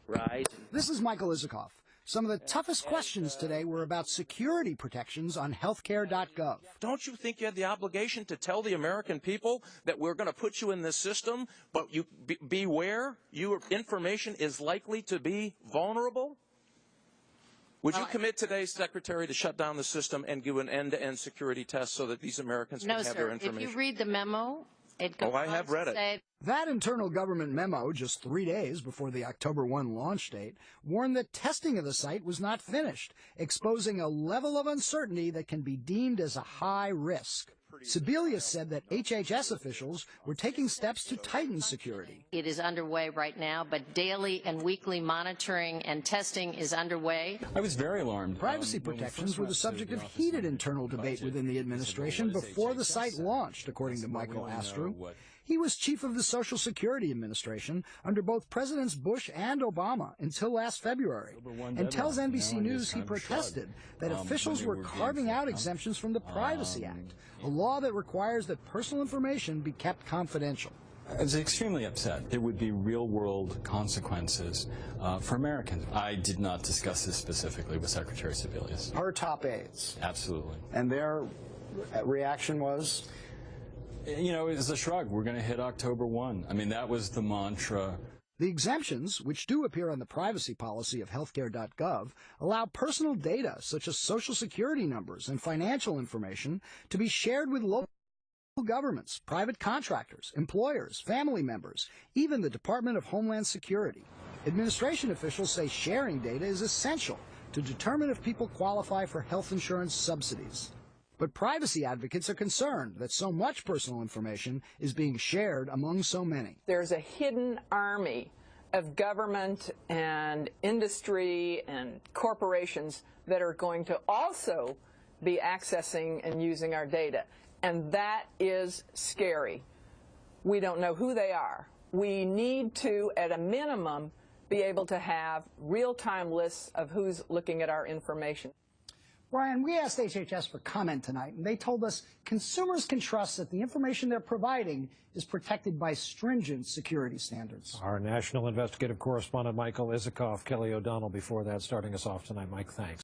right? This is Michael Isikoff. Some of the toughest questions today were about security protections on healthcare.gov. Don't you think you had the obligation to tell the American people that we're going to put you in this system, but you beware, your information is likely to be vulnerable? Would you commit today, Secretary, to shut down the system and give an end-to-end security test so that these Americans can have their information? No, sir. If you read the memo, it goes I have read it. That internal government memo, just 3 days before the October 1 launch date, warned that testing of the site was not finished, exposing a level of uncertainty that can be deemed as a high risk. Sebelius said that HHS officials were taking steps to tighten security. It is underway right now, but daily and weekly monitoring and testing is underway. I was very alarmed. Privacy protections were the subject of heated internal debate within the administration before the site launched, according to Michael Astrew. He was chief of the Social Security Administration under both Presidents Bush and Obama until last February, and tells NBC News he protested that officials were carving out exemptions from the Privacy Act, a law that requires that personal information be kept confidential. I was extremely upset. There would be real-world consequences for Americans. I did not discuss this specifically with Secretary Sebelius. Her top aides. Absolutely. And their reaction was? You know, it was a shrug. We're going to hit October 1. I mean, that was the mantra. The exemptions, which do appear on the privacy policy of healthcare.gov, allow personal data, such as Social Security numbers and financial information, to be shared with local governments, private contractors, employers, family members, even the Department of Homeland Security. Administration officials say sharing data is essential to determine if people qualify for health insurance subsidies. But privacy advocates are concerned that so much personal information is being shared among so many. There's a hidden army of government and industry and corporations that are going to also be accessing and using our data. And that is scary. We don't know who they are. We need to, at a minimum, be able to have real-time lists of who's looking at our information. Brian, we asked HHS for comment tonight, and they told us consumers can trust that the information they're providing is protected by stringent security standards. Our national investigative correspondent, Michael Isikoff, Kelly O'Donnell, before that, starting us off tonight. Mike, thanks.